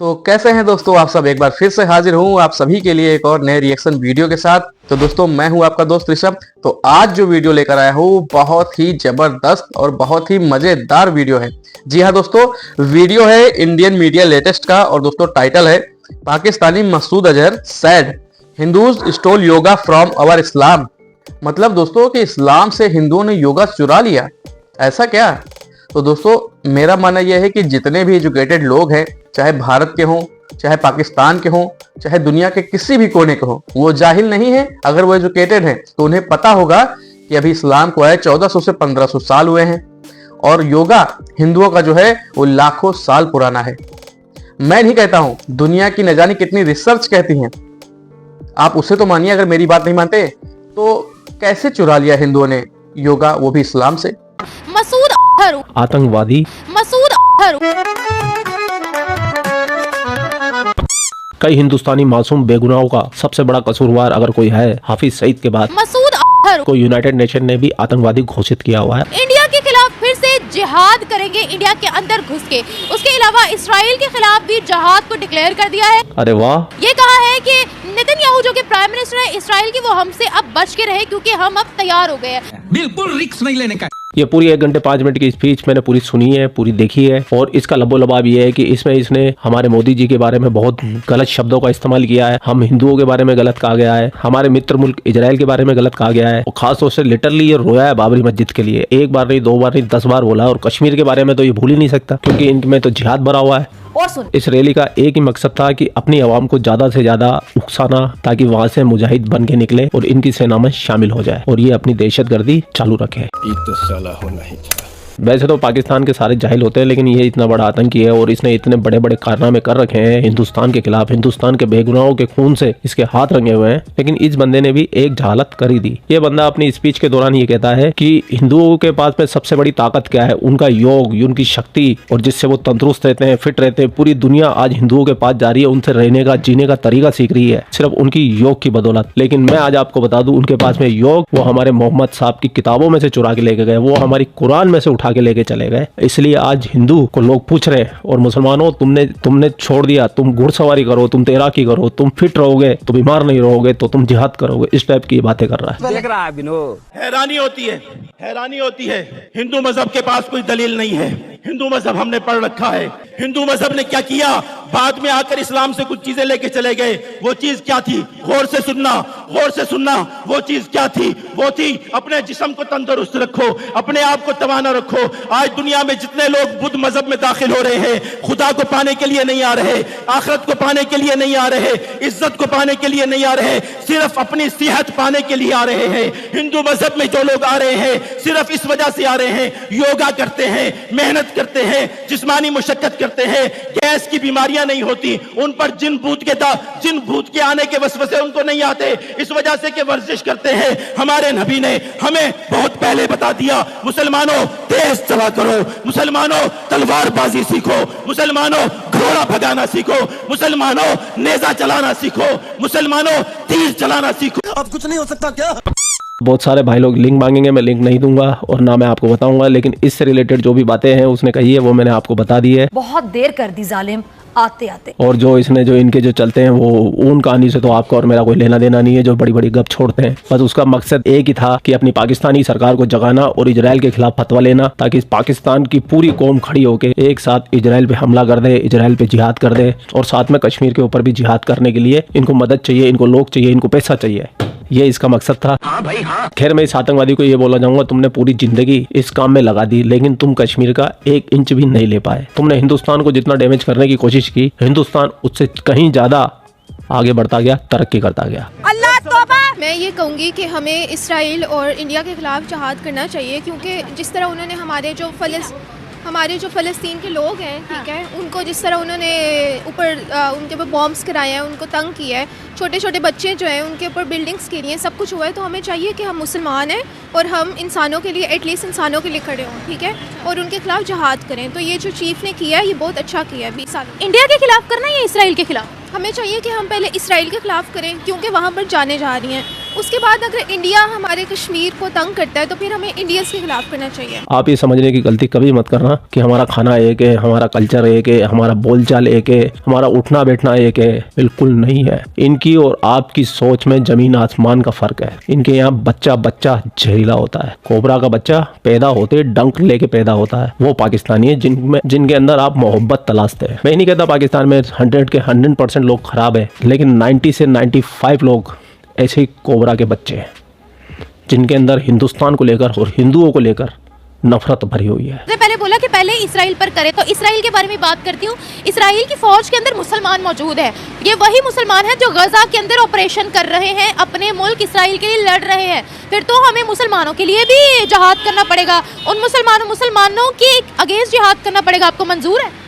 तो कैसे हैं दोस्तों आप सब। एक बार फिर से हाजिर हूं आप सभी के लिए एक और नए रिएक्शन वीडियो के साथ। तो दोस्तों मैं हूं आपका दोस्त ऋषभ। तो आज जो वीडियो लेकर आया हूं बहुत ही जबरदस्त और बहुत ही मजेदार वीडियो है। जी हाँ दोस्तों, वीडियो है इंडियन मीडिया लेटेस्ट का और दोस्तों टाइटल है Pakistani Masood Azhar said Hindus stole yoga from our Islam. मतलब दोस्तों कि इस्लाम से हिंदुओं ने योगा चुरा लिया, ऐसा क्या? तो दोस्तों मेरा मानना यह है कि जितने भी एजुकेटेड लोग हैं, चाहे भारत के हों, चाहे पाकिस्तान के हों, चाहे दुनिया के किसी भी कोने के हों, वो जाहिल नहीं है। अगर वो एजुकेटेड हैं तो उन्हें पता होगा कि अभी इस्लाम को आए 1400 से 1500 साल हुए हैं और योगा हिंदुओं का जो है वो लाखों साल पुराना है। मैं नहीं कहता हूं, दुनिया की न जाने कितनी रिसर्च कहती हैं। आप उसे तो मानिए, अगर मेरी बात नहीं मानते तो कैसे चुरा लिया हिंदुओं ने योगा, वो भी इस्लाम से। मसूद अजहर आतंकवादी मसूद अजहर कई हिंदुस्तानी मासूम बेगुनाहों का सबसे बड़ा कसूरवार अगर कोई है, हाफिज सईद के बाद मसूद अजहर को यूनाइटेड नेशन ने भी आतंकवादी घोषित किया हुआ है। इंडिया के खिलाफ फिर से जिहाद करेंगे, इंडिया के अंदर घुस के। उसके अलावा इसराइल के खिलाफ भी जिहाद को डिक्लेयर कर दिया है। अरे वाह! ये कहा है कि नेतन्याहू जो कि प्राइम मिनिस्टर है इसराइल की, वो हमसे अब बच के रहे क्योंकि हम अब तैयार हो गए हैं। बिल्कुल रिस्क नहीं लेने का। ये पूरी 1 घंटे 5 मिनट की स्पीच मैंने पूरी सुनी है, पूरी देखी है और इसका लबोलबाब ये है कि इसमें इसने हमारे मोदी जी के बारे में बहुत गलत शब्दों का इस्तेमाल किया है। हम हिंदुओं के बारे में गलत कहा गया है, हमारे मित्र मुल्क इजराइल के बारे में गलत कहा गया है और खासतौर से लिटरली ये रोया है बाबरी मस्जिद के लिए। 1 बार नहीं, 2 बार नहीं, 10 बार बोला। और कश्मीर के बारे में तो ये भूल ही नहीं सकता क्योंकि इनमें तो जिहाद भरा हुआ है। और सुन, इस रैली का एक ही मकसद था कि अपनी आवाम को ज्यादा से ज्यादा उकसाना ताकि वहां से मुजाहिद बन के निकले और इनकी सेना में शामिल हो जाए और ये अपनी दहशतगर्दी चालू रखे। वैसे तो पाकिस्तान के सारे जाहिल होते हैं, लेकिन ये इतना बड़ा आतंकी है और इसने इतने बड़े बड़े कारनामे कर रखे हैं हिंदुस्तान के खिलाफ। हिंदुस्तान के बेगुनाहों के खून से इसके हाथ रंगे हुए हैं, लेकिन इस बंदे ने भी एक जहालत कर ही दी। ये बंदा अपनी स्पीच के दौरान ये कहता है कि हिंदुओं के पास में सबसे बड़ी ताकत क्या है, उनका योग, उनकी शक्ति, और जिससे वो तंदुरुस्त रहते हैं, फिट रहते हैं। पूरी दुनिया आज हिंदुओं के पास जा रही है, उनसे रहने का, जीने का तरीका सीख रही है सिर्फ उनकी योग की बदौलत। लेकिन मैं आज आपको बता दूं, उनके पास में योग वो हमारे मोहम्मद साहब की किताबों में से चुरा के लेके गए, वो हमारी कुरान में से उठा के लेके चले गए। इसलिए आज हिंदू को लोग पूछ रहे हैं, और मुसलमानों तुमने छोड़ दिया, तुम घुड़सवारी करो, तुम तैराकी करो, तुम फिट रहोगे तो बीमार नहीं रहोगे, तो तुम जिहाद करोगे। इस टाइप की बातें कर रहा है। देख रहा है विनोद, हैरानी होती है। हिंदू मजहब के पास कोई दलील नहीं है। हिंदू मजहब हमने पढ़ रखा है। हिंदू मजहब ने क्या किया, बाद में आकर इस्लाम से कुछ चीजें लेके चले गए। वो चीज क्या थी? गौर से सुनना। वो चीज क्या थी? वो थी अपने जिस्म को तंदुरुस्त रखो, अपने आप को तवाना रखो। आज दुनिया में जितने लोग बुद्ध मजहब में दाखिल हो रहे हैं, खुदा को पाने के लिए नहीं आ रहे, आखिरत को पाने के लिए नहीं आ रहे, इज्जत को पाने के लिए नहीं आ रहे, सिर्फ अपनी सेहत पाने के लिए आ रहे हैं। हिंदू मजहब में जो लोग आ रहे हैं सिर्फ इस वजह से आ रहे हैं, योगा करते हैं, मेहनत करते हैं, जिस्मानी मुशक्कत करते हैं, गैस की बीमारियां नहीं होती उन पर, जिन भूत के आने के वसवसे उनको नहीं आते, इस वजह से कि वर्जिश करते हैं। हमारे नबी ने हमें बहुत पहले बता दिया, मुसलमानों तेज चला करो, मुसलमानों तलवारबाजी सीखो, मुसलमानों घोड़ा भगाना सीखो, मुसलमानों नेजा चलाना सीखो, मुसलमानों तीर चलाना सीखो। अब कुछ नहीं हो सकता क्या? बहुत सारे भाई लोग लिंक मांगेंगे, मैं लिंक नहीं दूंगा और ना मैं आपको बताऊंगा, लेकिन इससे रिलेटेड जो भी बातें हैं उसने कही है वो मैंने आपको बता दी है। बहुत देर कर दी जालिम आते आते। और जो इनके जो चलते हैं वो उन कहानी से तो आपका और मेरा कोई लेना देना नहीं है, जो बड़ी बड़ी गप छोड़ते हैं। बस उसका मकसद एक ही था कि अपनी पाकिस्तानी सरकार को जगाना और इजराइल के खिलाफ फतवा लेना, ताकि पाकिस्तान की पूरी कौम खड़ी होकर एक साथ इजराइल पे हमला कर दे, इजराइल पे जिहाद कर दे, और साथ में कश्मीर के ऊपर भी जिहाद करने के लिए इनको मदद चाहिए, इनको लोग चाहिए, इनको पैसा चाहिए। ये इसका मकसद था। हाँ भाई हाँ। खैर मैं इस आतंकवादी को ये बोलना चाहूंगा, तुमने पूरी जिंदगी इस काम में लगा दी, लेकिन तुम कश्मीर का 1 इंच भी नहीं ले पाए। तुमने हिंदुस्तान को जितना डैमेज करने की कोशिश की, हिंदुस्तान उससे कहीं ज्यादा आगे बढ़ता गया, तरक्की करता गया। अल्लाह तौबा। मैं ये कहूँगी कि हमें इसराइल और इंडिया के खिलाफ जिहाद करना चाहिए, क्योंकि जिस तरह उन्होंने हमारे जो फ़लस्तीन के लोग हैं, ठीक है, उनको जिस तरह उन्होंने ऊपर उनके ऊपर बॉम्ब्स कराए हैं, उनको तंग किया है, छोटे छोटे बच्चे जो हैं उनके ऊपर बिल्डिंग्स गिरी हैं, सब कुछ हुआ है। तो हमें चाहिए कि हम मुसलमान हैं और हम इंसानों के लिए, एटलीस्ट इंसानों के लिए खड़े हों, ठीक है, और उनके खिलाफ जिहाद करें। तो ये जो चीफ़ ने किया है ये बहुत अच्छा किया है। 20 साल इंडिया के खिलाफ करना या इसराइल के खिलाफ? हमें चाहिए कि हम पहले इसराइल के खिलाफ करें, क्योंकि वहाँ पर जाने जा रही हैं। उसके बाद अगर इंडिया हमारे कश्मीर को तंग करता है तो फिर हमें इंडियंस के खिलाफ करना चाहिए। आप ये समझने की गलती कभी मत करना कि हमारा खाना एक है, हमारा कल्चर एक है, हमारा बोलचाल एक है, हमारा उठना बैठना एक है। बिल्कुल नहीं है। इनकी और आपकी सोच में जमीन आसमान का फर्क है। इनके यहाँ बच्चा बच्चा जहरीला होता है। कोबरा का बच्चा पैदा होते डंक लेके पैदा होता है, वो पाकिस्तानी है जिनके अंदर आप मोहब्बत तलाशते हैं। मैं नहीं कहता पाकिस्तान में 100 के 100% लोग खराब है, लेकिन 90 से 95 लोग ऐसे ही कोबरा के बच्चे हैं जिनके अंदर हिंदुस्तान को लेकर और हिंदुओं को लेकर नफरत भरी हुई है। मैंने पहले बोला कि पहले इसराइल पर करें, तो इसराइल के बारे में बात करती हूँ। इसराइल की फौज के अंदर मुसलमान मौजूद है। ये वही मुसलमान हैं जो गजा के अंदर ऑपरेशन कर रहे हैं, अपने मुल्क इसराइल के लिए लड़ रहे हैं। फिर तो हमें मुसलमानों के लिए भी जिहाद करना पड़ेगा, उन मुसलमानों के अगेंस्ट जिहाद करना पड़ेगा। आपको मंजूर है?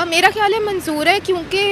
मेरा ख्याल है मंजूर है, क्योंकि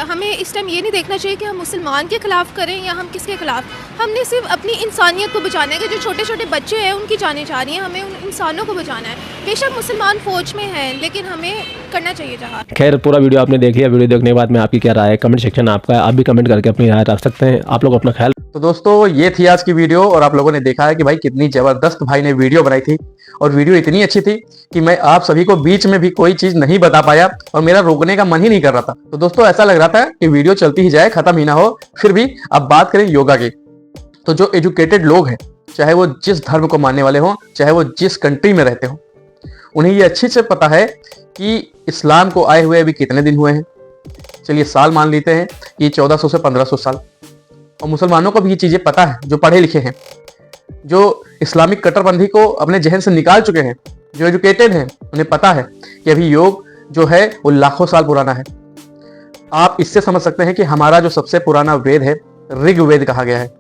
हमें इस टाइम ये नहीं देखना चाहिए कि हम मुसलमान के ख़िलाफ़ करें या हम किसके ख़िलाफ़। हमने सिर्फ अपनी इंसानियत को बचाना है कि जो छोटे छोटे बच्चे हैं उनकी जानें जा रही हैं, हमें उन इंसानों को बचाना है। बेशक मुसलमान फ़ौज में हैं, लेकिन हमें करना चाहिए जहाद। खैर, पूरा वीडियो आपने देख लिया। वीडियो देखने के बाद में आपकी क्या राय है, कमेंट सेक्शन आपका है। आप भी कमेंट करके अपनी राय रख सकते हैं। आप लोग अपना ख्याल। तो दोस्तों ये थी आज की वीडियो और आप लोगों ने देखा है कि भाई कितनी जबरदस्त भाई ने वीडियो बनाई थी और वीडियो इतनी अच्छी थी कि मैं आप सभी को बीच में भी कोई चीज नहीं बता पाया और मेरा रोकने का मन ही नहीं कर रहा था। तो दोस्तों ऐसा लग रहा था कि वीडियो चलती ही जाए, खत्म ही ना हो। फिर भी अब बात करें योगा की, तो जो एजुकेटेड लोग हैं, चाहे वो जिस धर्म को मानने वाले हों, चाहे वो जिस कंट्री में रहते हों, उन्हें ये अच्छे से पता है कि इस्लाम को आए हुए अभी कितने दिन हुए हैं। चलिए साल मान लेते हैं कि 1400 से 1500 साल। और मुसलमानों को भी ये चीजें पता है, जो पढ़े लिखे हैं, जो इस्लामिक कट्टरपंथी को अपने जहन से निकाल चुके हैं, जो एजुकेटेड हैं, उन्हें पता है कि अभी योग जो है वो लाखों साल पुराना है। आप इससे समझ सकते हैं कि हमारा जो सबसे पुराना वेद है, ऋग्वेद कहा गया है,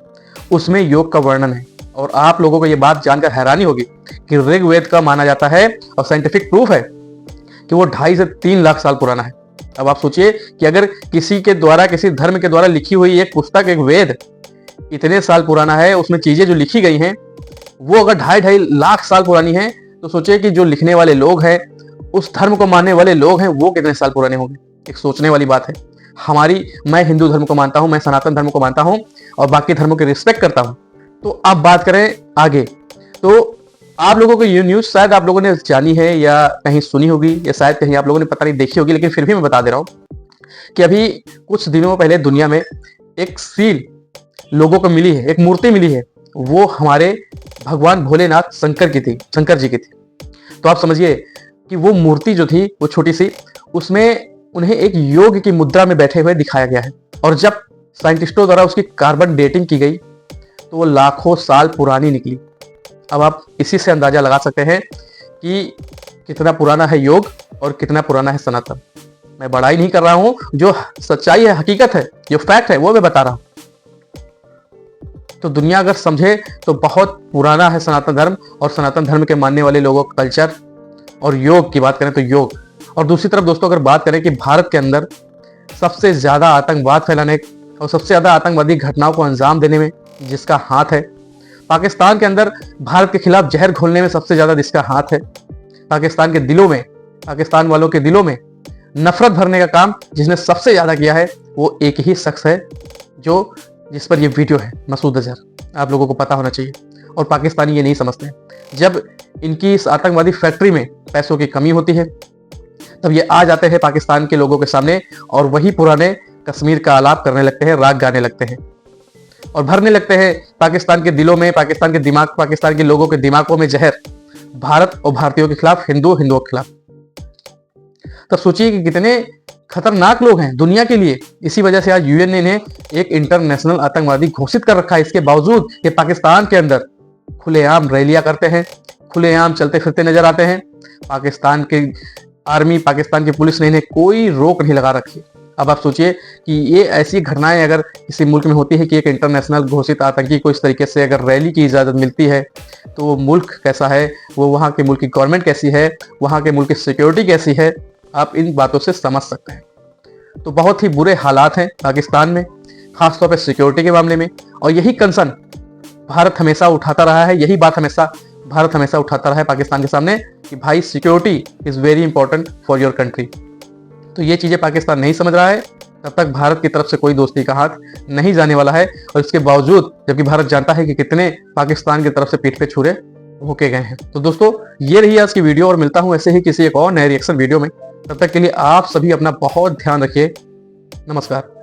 उसमें योग का वर्णन है। और आप लोगों को ये बात जानकर हैरानी होगी कि ऋग्वेद का माना जाता है और साइंटिफिक प्रूफ है कि वो 2.5 से 3 लाख साल पुराना है। अब आप सोचिए कि अगर किसी के द्वारा, किसी धर्म के द्वारा लिखी हुई एक पुस्तक, एक वेद इतने साल पुराना है, उसमें चीजें जो लिखी गई हैं वो अगर 2.5 लाख साल पुरानी है, तो सोचिए कि जो लिखने वाले लोग हैं, उस धर्म को मानने वाले लोग हैं, वो कितने साल पुराने होंगे। एक सोचने वाली बात है। मैं हिंदू धर्म को मानता हूं, मैं सनातन धर्म को मानता हूं और बाकी धर्मों की रिस्पेक्ट करता हूं। तो अब बात करें आगे, तो आप लोगों को ये न्यूज शायद आप लोगों ने जानी है या कहीं सुनी होगी या शायद कहीं आप लोगों ने पता नहीं देखी होगी, लेकिन फिर भी मैं बता दे रहा हूं कि अभी कुछ दिनों पहले दुनिया में एक सील लोगों को मिली है, एक मूर्ति मिली है। वो हमारे भगवान भोलेनाथ शंकर जी की थी। तो आप समझिए कि वो मूर्ति जो थी, वो छोटी सी, उसमें उन्हें एक योग की मुद्रा में बैठे हुए दिखाया गया है। और जब साइंटिस्टों द्वारा उसकी कार्बन डेटिंग की गई तो वो लाखों साल पुरानी निकली। अब आप इसी से अंदाजा लगा सकते हैं कि कितना पुराना है योग और कितना पुराना है सनातन। मैं बड़ाई नहीं कर रहा हूं, जो सच्चाई है, हकीकत है, जो फैक्ट है, वो मैं बता रहा हूं। तो दुनिया अगर समझे तो बहुत पुराना है सनातन धर्म और सनातन धर्म के मानने वाले लोगों का कल्चर। और योग की बात करें तो योग। और दूसरी तरफ दोस्तों अगर बात करें कि भारत के अंदर सबसे ज्यादा आतंकवाद फैलाने और सबसे ज्यादा आतंकवादी घटनाओं को अंजाम देने में जिसका हाथ है, पाकिस्तान के अंदर भारत के खिलाफ जहर घोलने में सबसे ज्यादा जिसका हाथ है, पाकिस्तान के दिलों में, पाकिस्तान वालों के दिलों में नफरत भरने का काम जिसने सबसे ज्यादा किया है, वो एक ही शख्स है जिस पर ये वीडियो है, मसूद अजहर। आप लोगों को पता होना चाहिए और पाकिस्तानी ये नहीं समझते। जब इनकी इस आतंकवादी फैक्ट्री में पैसों की कमी होती है तब ये आ जाते हैं पाकिस्तान के लोगों के सामने और वही पुराने कश्मीर का आलाप करने लगते हैं, राग गाने लगते हैं और भरने लगते हैं पाकिस्तान के दिलों में, पाकिस्तान के लोगों के दिमागों में जहर, भारत और भारतीयों के खिलाफ, हिंदुओं के खिलाफ। तब सोचिए कि कितने खतरनाक लोग हैं दुनिया के लिए। इसी वजह से आज यूएन ने इन्हें एक इंटरनेशनल आतंकवादी घोषित कर रखा है। इसके बावजूद ये पाकिस्तान के अंदर खुलेआम रैलियां करते हैं, खुलेआम चलते फिरते नजर आते हैं। पाकिस्तान की आर्मी, पाकिस्तान की पुलिस ने इन्हें कोई रोक नहीं लगा रखी। अब आप सोचिए कि ये ऐसी घटनाएं अगर किसी मुल्क में होती है कि एक इंटरनेशनल घोषित आतंकी को इस तरीके से अगर रैली की इजाजत मिलती है, तो वो मुल्क कैसा है, वो वहाँ के मुल्क की गवर्नमेंट कैसी है, वहाँ के मुल्क की सिक्योरिटी कैसी है, आप इन बातों से समझ सकते हैं। तो बहुत ही बुरे हालात हैं पाकिस्तान में, खासतौर पर सिक्योरिटी के मामले में। और यही कंसर्न भारत हमेशा उठाता रहा है, यही बात भारत हमेशा उठाता रहा है पाकिस्तान के सामने कि भाई security is very important for your country. तो ये चीजें पाकिस्तान नहीं समझ रहा है तब तक भारत की तरफ से कोई दोस्ती का हाथ नहीं जाने वाला है। और इसके बावजूद जबकि भारत जानता है कि कितने पाकिस्तान की तरफ से पीठ पे छुरे भोंके गए हैं। तो दोस्तों ये रही आज की वीडियो और मिलता हूं ऐसे ही किसी एक और नए रिएक्शन वीडियो में। तब तक के लिए आप सभी अपना बहुत ध्यान रखिए। नमस्कार।